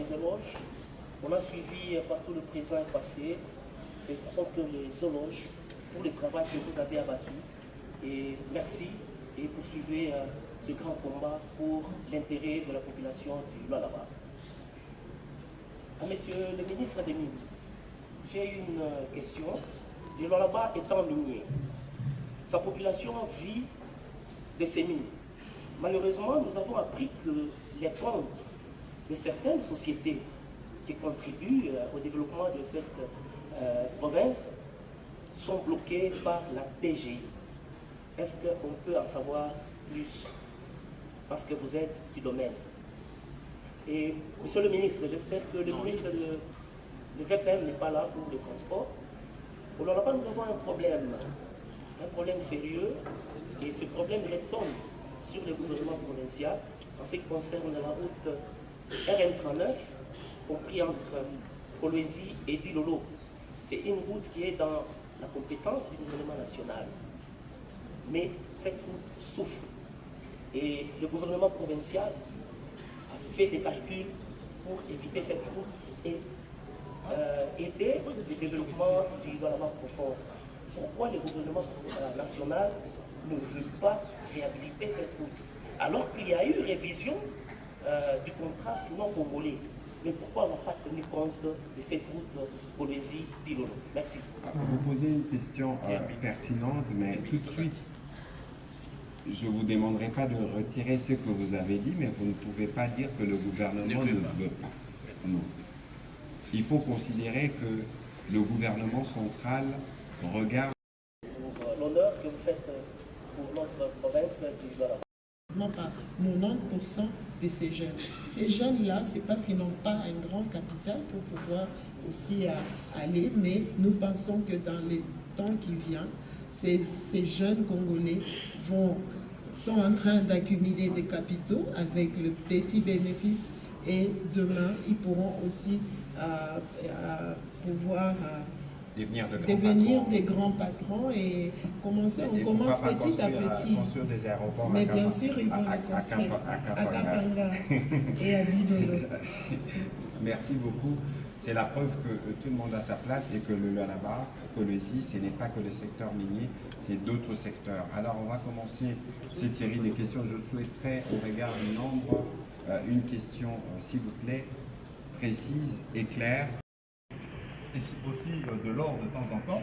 les éloges. On a suivi partout le présent et passé. Ce sont que les éloges pour le travail que vous avez abattu. Et merci et poursuivez ce grand combat pour l'intérêt de la population du Lualaba. À Monsieur le ministre des Mines, j'ai une question. Le Lualaba étant minier, sa population vit de ces mines. Malheureusement, nous avons appris que les comptes de certaines sociétés qui contribuent au développement de cette province sont bloqués par la PGI. Est-ce qu'on peut en savoir plus? Parce que vous êtes du domaine. Et monsieur le ministre, j'espère que le ministre de VPM n'est pas là pour le transport. Au Lualaba, nous avons un problème sérieux, et ce problème retombe sur le gouvernement provincial en ce qui concerne la route RN39, compris entre Kolwezi et Dilolo. C'est une route qui est dans la compétence du gouvernement national. Mais cette route souffre. Et le gouvernement provincial a fait des calculs pour éviter cette route et aider le développement du Lualaba profond. Pourquoi le gouvernement national ne veut pas réhabiliter cette route? Alors qu'il y a eu révision du contrat sinon congolais. Mais pourquoi on n'a pas tenu compte de cette route Kolwezi-Dilolo? Merci. Vous posez une question pertinente, mais tout de suite, je ne vous demanderai pas de retirer ce que vous avez dit, mais vous ne pouvez pas dire que le gouvernement ne veut pas. Non. Il faut considérer que le gouvernement central regarde... Pour l'honneur que vous faites pour notre province du Lualaba. Par 90% de ces jeunes. Ces jeunes-là, c'est parce qu'ils n'ont pas un grand capital pour pouvoir aussi aller, mais nous pensons que dans les temps qui viennent, ces jeunes Congolais sont en train d'accumuler des capitaux avec le petit bénéfice, et demain, ils pourront aussi pouvoir devenir des grands patrons et commencer. On commence petit à petit. Des aéroports mais bien sûr, ils vont le construire à Kapanga et à Dilolo. Merci beaucoup. C'est la preuve que tout le monde a sa place et que le Lualaba, Kolwezi, ce n'est pas que le secteur minier, c'est d'autres secteurs. Alors on va commencer cette série de questions. Je souhaiterais, au regard du nombre, une question, s'il vous plaît, précise et claire. Et aussi de l'or de temps en temps.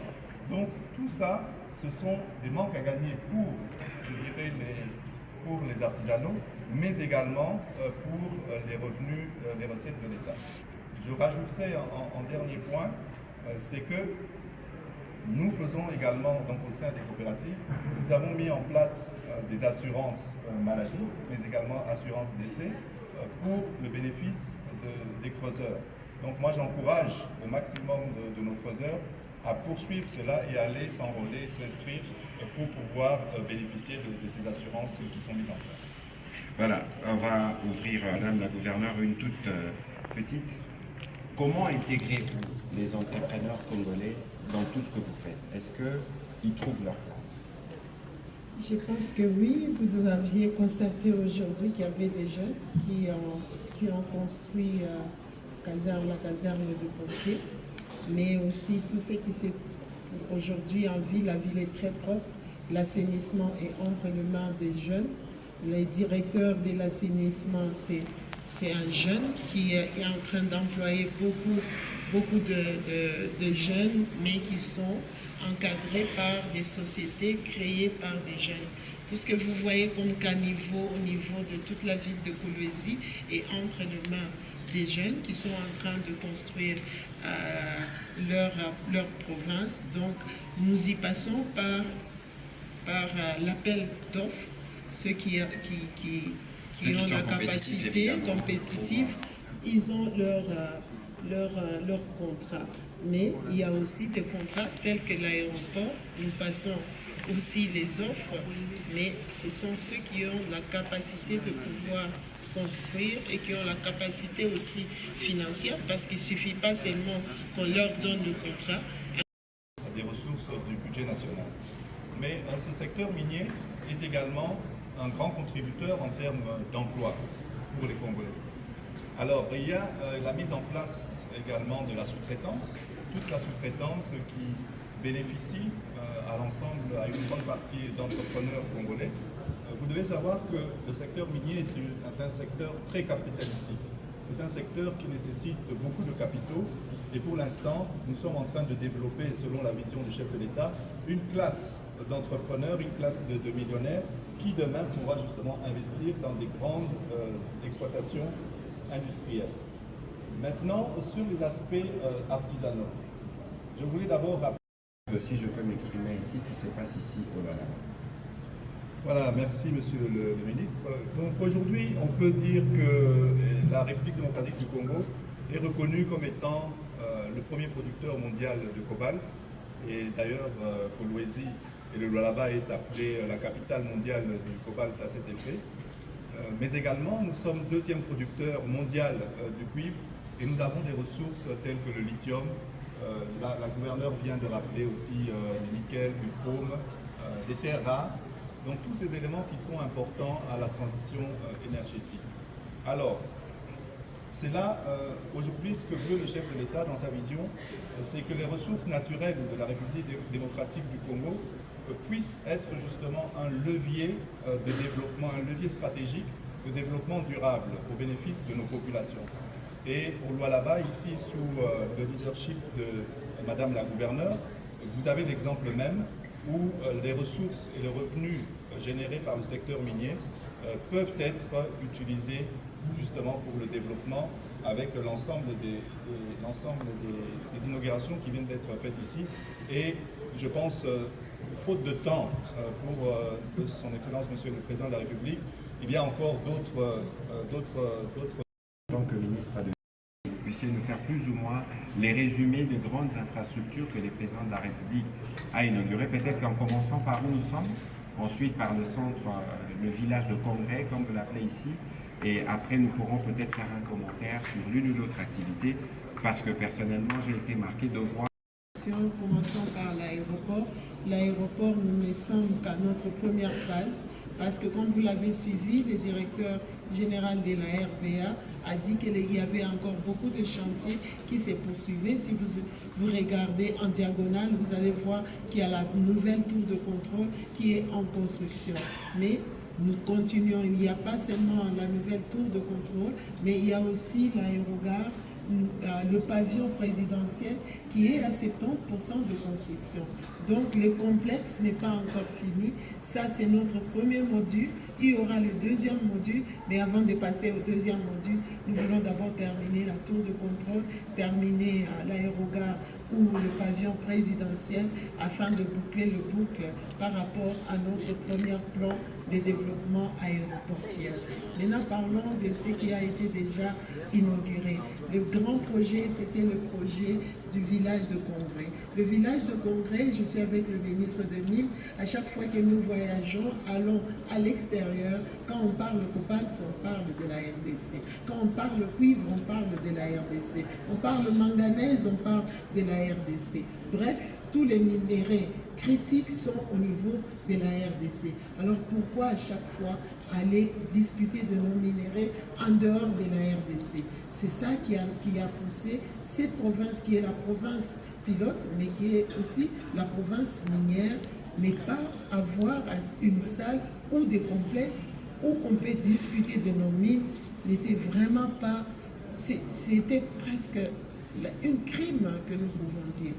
Donc tout ça, ce sont des manques à gagner pour, je dirais, pour les artisanaux, mais également pour les revenus, les recettes de l'État. Je rajouterai en dernier point, c'est que nous faisons également, donc au sein des coopératives, nous avons mis en place des assurances maladie, mais également assurances décès pour le bénéfice des creuseurs. Donc moi j'encourage au maximum de nos creuseurs à poursuivre cela et aller s'enrôler, s'inscrire pour pouvoir bénéficier de ces assurances qui sont mises en place. Voilà, on va ouvrir, Madame la gouverneure, une toute petite. Comment intégrez-vous les entrepreneurs congolais dans tout ce que vous faites? Est-ce qu'ils trouvent leur place? Je pense que oui. Vous aviez constaté aujourd'hui qu'il y avait des jeunes qui ont construit la caserne de pompiers, mais aussi tout ce qui s'est aujourd'hui en ville. La ville est très propre, l'assainissement est entre les mains des jeunes. Le directeur de l'assainissement, c'est un jeune qui est en train d'employer beaucoup de jeunes, mais qui sont encadrés par des sociétés créées par des jeunes. Tout ce que vous voyez comme caniveau au niveau de toute la ville de Kolwezi est entre les mains des jeunes qui sont en train de construire leur province. Donc nous y passons par l'appel d'offres, ceux qui ont la capacité compétitive, ils ont leur contrat. Mais il y a aussi des contrats tels que l'aéroport. Nous passons aussi les offres, mais ce sont ceux qui ont la capacité de pouvoir construire et qui ont la capacité aussi financière, parce qu'il ne suffit pas seulement qu'on leur donne le contrat. Des ressources du budget national. Mais ce secteur minier est également un grand contributeur en termes d'emploi pour les Congolais. Alors, il y a la mise en place également de la sous-traitance, toute la sous-traitance qui bénéficie à l'ensemble, à une bonne partie d'entrepreneurs congolais. Vous devez savoir que le secteur minier est un secteur très capitalistique. C'est un secteur qui nécessite beaucoup de capitaux et pour l'instant, nous sommes en train de développer, selon la vision du chef de l'État, une classe d'entrepreneurs, une classe de millionnaires qui demain pourra justement investir dans des grandes exploitations industrielles. Maintenant, sur les aspects artisanaux, je voulais d'abord rappeler... Si je peux m'exprimer ici, qui se passe ici au Lualaba. Voilà, merci Monsieur le ministre. Donc aujourd'hui, on peut dire que la République démocratique du Congo est reconnue comme étant le premier producteur mondial de cobalt. Et d'ailleurs, Kolwezi et le Lualaba est appelé la capitale mondiale du cobalt à cet effet. Mais également, nous sommes deuxième producteur mondial du cuivre et nous avons des ressources telles que le lithium. La gouverneure vient de rappeler aussi le nickel, du chrome, des terres rares. Donc tous ces éléments qui sont importants à la transition énergétique. Alors, c'est là, aujourd'hui, ce que veut le chef de l'État dans sa vision, c'est que les ressources naturelles de la République démocratique du Congo puissent être justement un levier de développement, un levier stratégique de développement durable au bénéfice de nos populations. Et au Lualaba, ici, sous le leadership de Madame la gouverneure, vous avez l'exemple même où les ressources et les revenus générés par le secteur minier peuvent être utilisés justement pour le développement avec l'ensemble des inaugurations qui viennent d'être faites ici. Et je pense, faute de temps pour son Excellence Monsieur le Président de la République, il y a encore d'autres... En tant que ministre de vous puissiez nous faire plus ou moins les résumés de grandes infrastructures que le président de la République a inaugurées, peut-être qu'en commençant par où nous sommes, ensuite par le centre, le village de congrès, comme vous l'appelez ici, et après nous pourrons peut-être faire un commentaire sur l'une ou l'autre activité, parce que personnellement j'ai été marqué de voir. Commençons par l'aéroport. L'aéroport, nous ne sommes qu'à notre première phase, parce que comme vous l'avez suivi, le directeur général de la RVA a dit qu'il y avait encore beaucoup de chantiers qui se poursuivaient. Si vous regardez en diagonale, vous allez voir qu'il y a la nouvelle tour de contrôle qui est en construction. Mais nous continuons, il n'y a pas seulement la nouvelle tour de contrôle, mais il y a aussi l'aérogare, le pavillon présidentiel qui est à 70% de construction. Donc le complexe n'est pas encore fini. Ça, c'est notre premier module. Il y aura le deuxième module, mais avant de passer au deuxième module, nous voulons d'abord terminer la tour de contrôle, terminer l'aérogare ou le pavillon présidentiel afin de boucler le boucle par rapport à notre premier plan de développement aéroportuaire. Maintenant, parlons de ce qui a été déjà inauguré. Le grand projet, c'était le projet du village de Congrès. Le village de Congrès, je suis avec le ministre de Mines, à chaque fois que nous voyageons, allons à l'extérieur. Quand on parle cobalt, on parle de la RDC. Quand on parle cuivre, on parle de la RDC. On parle manganèse, on parle de la RDC. Bref, tous les minéraux critiques sont au niveau de la RDC. Alors pourquoi à chaque fois aller discuter de nos minéraux en dehors de la RDC? C'est ça qui a poussé cette province qui est la province pilote, mais qui est aussi la province minière, n'est pas avoir une salle ou des complexes où on peut discuter de nos mines, n'était vraiment pas, c'était presque une crime que nous pouvons dire.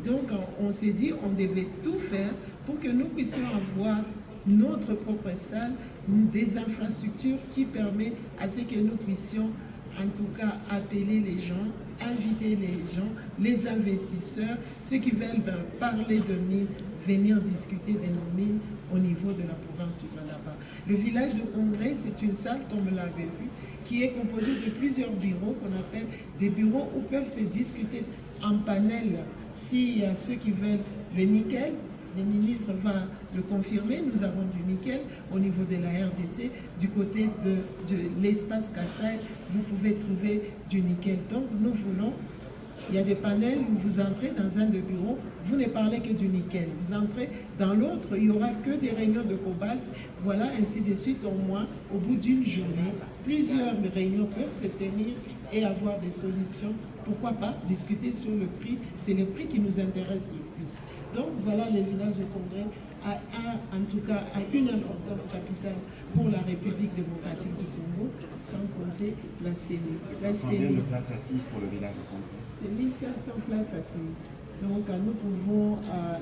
Donc on s'est dit on devait tout faire pour que nous puissions avoir notre propre salle, des infrastructures qui permettent à ce que nous puissions en tout cas appeler les gens, inviter les gens, les investisseurs, ceux qui veulent parler de mines, venir discuter de nos mines au niveau de la province du Lualaba. Le village de Congrès, c'est une salle, comme vous l'avez vu, qui est composée de plusieurs bureaux qu'on appelle des bureaux où peuvent se discuter en panel. S'il y a ceux qui veulent le nickel, le ministre va le confirmer, nous avons du nickel au niveau de la RDC. Du côté de l'espace Kassai, vous pouvez trouver du nickel. Donc nous voulons Il y a des panels où vous entrez dans un des bureaux, vous ne parlez que du nickel. Vous entrez dans l'autre, il n'y aura que des réunions de cobalt. Voilà, ainsi de suite. Au moins, au bout d'une journée, plusieurs réunions peuvent se tenir et avoir des solutions. Pourquoi pas discuter sur le prix? C'est le prix qui nous intéresse le plus. Donc voilà, le village de Congrès en tout cas, a une importance capitale pour la République démocratique du Congo, sans compter la CENI. Combien de places assises pour le village de Congrès? C'est 1500 places assises. Donc nous pouvons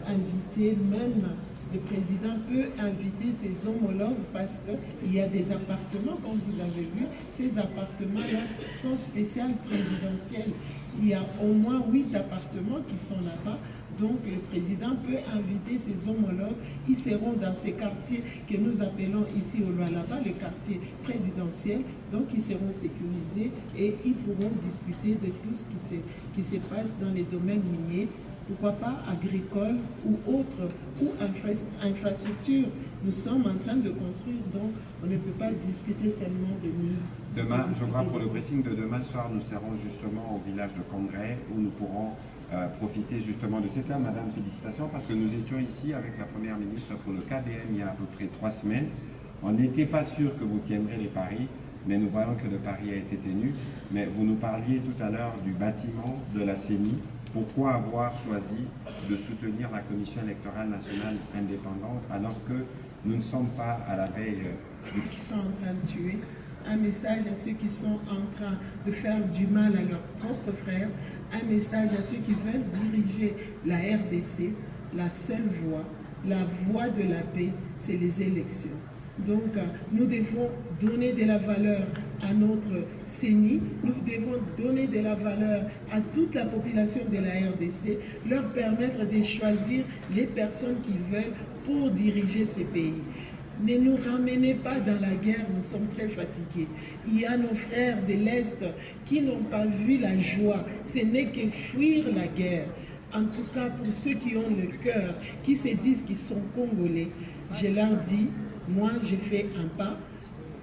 inviter, même le président peut inviter ses homologues parce qu'il y a des appartements, comme vous avez vu, ces appartements-là sont spéciaux présidentiels. Il y a au moins 8 appartements qui sont là-bas. Donc le président peut inviter ses homologues, ils seront dans ces quartiers que nous appelons ici au Lualaba, le quartier présidentiel, donc ils seront sécurisés et ils pourront discuter de tout ce qui se passe dans les domaines miniers, pourquoi pas agricoles ou autres, ou infrastructures. Nous sommes en train de construire, donc on ne peut pas discuter seulement de mines. Demain, je crois pour le briefing de demain soir, nous serons justement au village de Congrès où nous pourrons profiter justement de cette salle. Madame, félicitations, parce que nous étions ici avec la Première ministre pour le KBM il y a à peu près 3 semaines. On n'était pas sûr que vous tiendrez les paris, mais nous voyons que le pari a été tenu. Mais vous nous parliez tout à l'heure du bâtiment de la CENI. Pourquoi avoir choisi de soutenir la Commission électorale nationale indépendante alors que nous ne sommes pas à la veille qui sont en train de tuer? Un message à ceux qui sont en train de faire du mal à leurs propres frères, un message à ceux qui veulent diriger la RDC. La seule voie, la voie de la paix, c'est les élections. Donc, nous devons donner de la valeur à notre CENI, nous devons donner de la valeur à toute la population de la RDC, leur permettre de choisir les personnes qu'ils veulent pour diriger ces pays. Ne nous ramenez pas dans la guerre, nous sommes très fatigués. Il y a nos frères de l'Est qui n'ont pas vu la joie. Ce n'est que fuir la guerre. En tout cas, pour ceux qui ont le cœur, qui se disent qu'ils sont Congolais, je leur dis, moi j'ai fait un pas.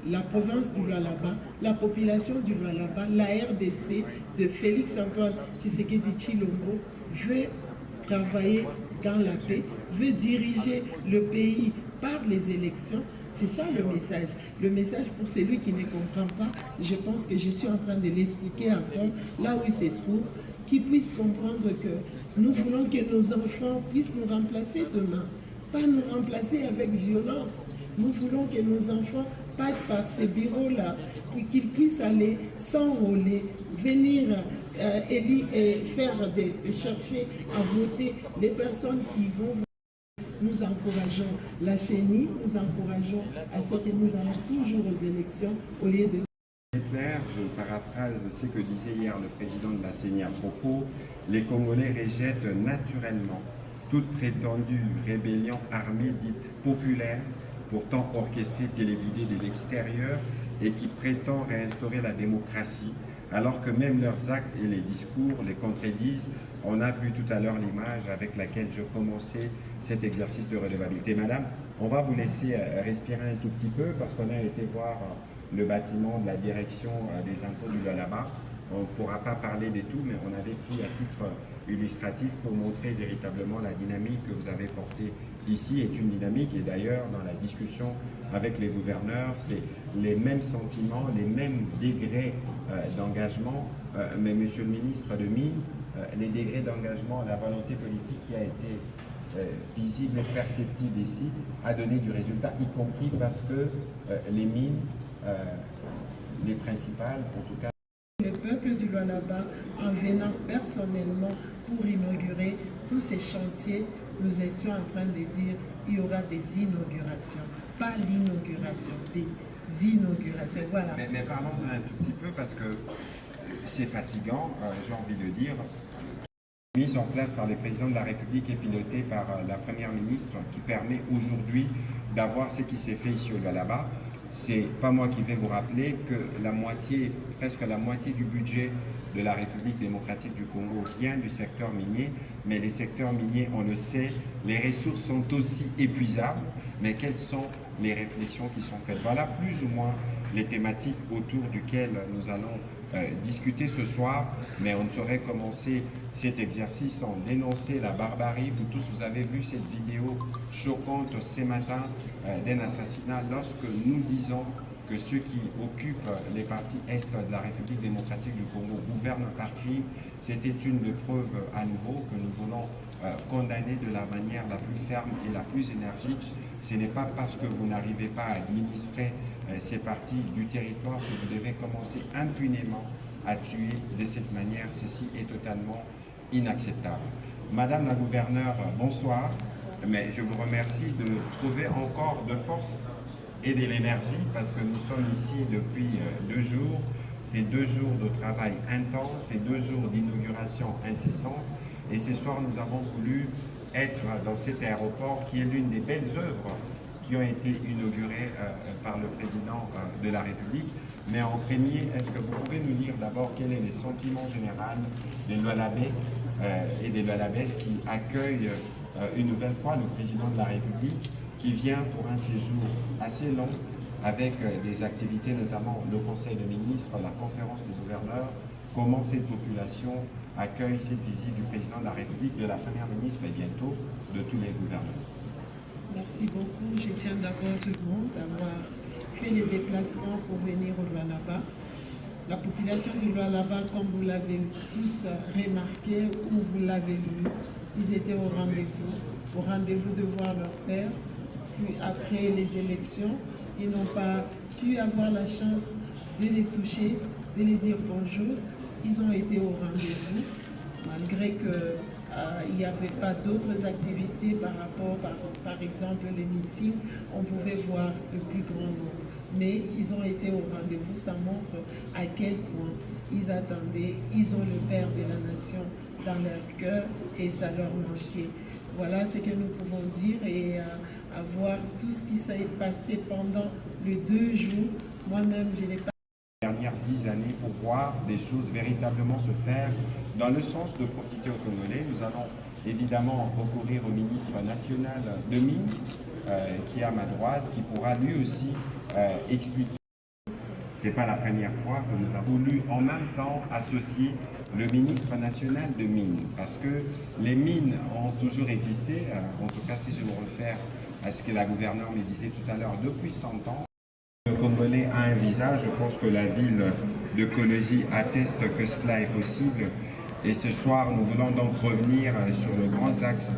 La province du Lualaba, la population du Lualaba, la RDC de Félix-Antoine Tshisekedi Tshilombo veut travailler dans la paix, veut diriger le pays par les élections. C'est ça le message. Le message pour celui qui ne comprend pas, je pense que je suis en train de l'expliquer encore là où il se trouve, qu'il puisse comprendre que nous voulons que nos enfants puissent nous remplacer demain. Pas nous remplacer avec violence. Nous voulons que nos enfants passent par ces bureaux-là, qu'ils puissent aller s'enrôler, venir chercher à voter les personnes qui vont voter. Nous encourageons la CENI, nous encourageons à ce que nous allons toujours aux élections au lieu de... Clair, je paraphrase ce que disait hier le président de la CENI à propos, les Congolais rejettent naturellement toute prétendue rébellion armée dite populaire, pourtant orchestrée, télévisée de l'extérieur et qui prétend réinstaurer la démocratie, alors que même leurs actes et les discours les contredisent. On a vu tout à l'heure l'image avec laquelle je commençais cet exercice de redevabilité. Madame, on va vous laisser respirer un tout petit peu parce qu'on a été voir le bâtiment de la direction des impôts du Lualaba. On ne pourra pas parler de tout, mais on avait pris à titre illustratif pour montrer véritablement la dynamique que vous avez portée ici est une dynamique, et d'ailleurs dans la discussion avec les gouverneurs, c'est les mêmes sentiments, les mêmes degrés d'engagement, mais monsieur le ministre de Mines, les degrés d'engagement, la volonté politique qui a été visible et perceptible ici, a donné du résultat, y compris parce que les mines, les principales en tout cas. Le peuple du Lualaba, en venant personnellement pour inaugurer tous ces chantiers, nous étions en train de dire il y aura des inaugurations, pas l'inauguration, des inaugurations. Voilà. Mais parlons-en un tout petit peu parce que c'est fatigant, j'ai envie de dire. Mise en place par le président de la République et pilotée par la Première ministre qui permet aujourd'hui d'avoir ce qui s'est fait ici au Lualaba. C'est pas moi qui vais vous rappeler que presque la moitié du budget de la République démocratique du Congo vient du secteur minier, mais les secteurs miniers, on le sait, les ressources sont aussi épuisables, mais quelles sont les réflexions qui sont faites? Voilà plus ou moins les thématiques autour duquel nous allons discuter ce soir, mais on ne saurait commencer cet exercice sans dénoncer la barbarie. Vous tous, vous avez vu cette vidéo choquante ce matin d'un assassinat lorsque nous disons que ceux qui occupent les parties est de la République démocratique du Congo gouvernent par crime. C'était une des preuves à nouveau que nous voulons condamner de la manière la plus ferme et la plus énergique. Ce n'est pas parce que vous n'arrivez pas à administrer ces parties du territoire que vous devez commencer impunément à tuer de cette manière. Ceci est totalement inacceptable. Madame la gouverneure, bonsoir. Mais je vous remercie de trouver encore de force et de l'énergie parce que nous sommes ici depuis 2 jours. C'est 2 jours de travail intense, c'est 2 jours d'inauguration incessante. Et ce soir, nous avons voulu être dans cet aéroport qui est l'une des belles œuvres qui ont été inaugurées par le président de la République. Mais en premier, est-ce que vous pouvez nous dire d'abord quel est le sentiment général des Lualabés et des Lualabaises qui accueillent une nouvelle fois le président de la République qui vient pour un séjour assez long avec des activités, notamment le Conseil des ministres, la conférence des gouverneurs. Comment cette population accueille cette visite du président de la République, de la Première ministre et bientôt de tous les gouverneurs? Merci beaucoup. Je tiens d'abord tout le monde d'avoir fait les déplacements pour venir au Lualaba. La population du Lualaba, comme vous l'avez tous remarqué ou vous l'avez vu, ils étaient au rendez-vous de voir leur père. Puis après les élections, ils n'ont pas pu avoir la chance de les toucher, de les dire bonjour. Ils ont été au rendez-vous, malgré qu'il n'y avait pas d'autres activités par rapport, par exemple, les meetings, on pouvait voir le plus grand nombre. Mais ils ont été au rendez-vous, ça montre à quel point ils attendaient, ils ont le père de la nation dans leur cœur et ça leur manquait. Voilà ce que nous pouvons dire et avoir tout ce qui s'est passé pendant les 2 jours. Moi-même, je n'ai pas Dernières 10 années pour voir des choses véritablement se faire dans le sens de profiter aux Congolais. Nous allons évidemment recourir au ministre national de Mines, qui est à ma droite, qui pourra lui aussi expliquer. Ce n'est pas la première fois que nous avons voulu en même temps associer le ministre national de Mines, parce que les mines ont toujours existé, en tout cas si je me réfère à ce que la gouverneure me disait tout à l'heure, depuis 100 ans. Le Congolais a un visage, je pense que la ville de Kolwezi atteste que cela est possible. Et ce soir, nous voulons donc revenir sur le grand axe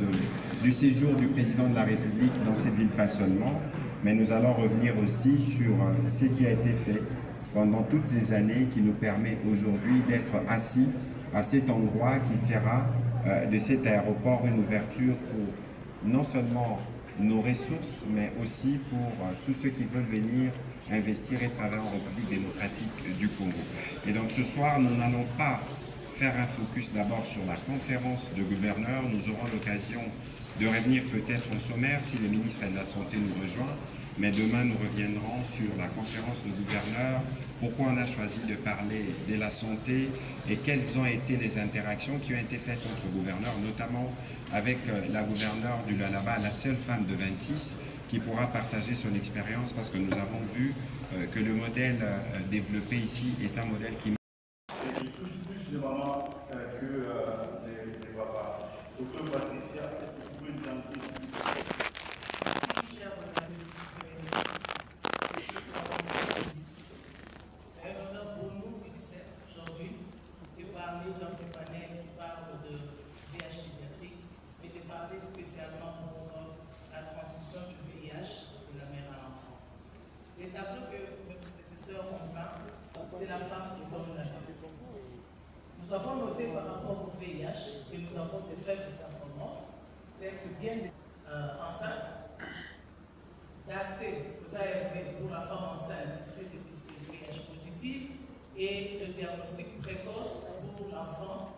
du séjour du président de la République dans cette ville, pas seulement, mais nous allons revenir aussi sur ce qui a été fait pendant toutes ces années qui nous permet aujourd'hui d'être assis à cet endroit qui fera de cet aéroport une ouverture pour non seulement nos ressources, mais aussi pour tous ceux qui veulent venir investir et travailler en République démocratique du Congo. Et donc ce soir, nous n'allons pas faire un focus d'abord sur la conférence de gouverneurs. Nous aurons l'occasion de revenir peut-être au sommaire si le ministre de la Santé nous rejoint. Mais demain, nous reviendrons sur la conférence de gouverneurs, pourquoi on a choisi de parler de la santé et quelles ont été les interactions qui ont été faites entre gouverneurs, notamment avec la gouverneure du Lualaba, la seule femme de 26, qui pourra partager son expérience parce que nous avons vu que le modèle développé ici est un modèle qui touche plus les mamans que les papas. Docteur Patricia, est-ce que vous pouvez nous en dire plus? C'est un honneur pour nous, UNICEF, aujourd'hui, de parler dans ce panel qui parle de VIH pédiatrique et de parler spécialement pour la transmission du VIH de la mère à l'enfant. Les tableaux que mes prédécesseurs ont peints, c'est la femme qui donne la vie. Nous avons noté par rapport au VIH que nous avons des faibles performances, telles que bien enceinte, d'accès aux ARV pour la femme enceinte qui serait dépistée du VIH positive et le diagnostic précoce pour l'enfant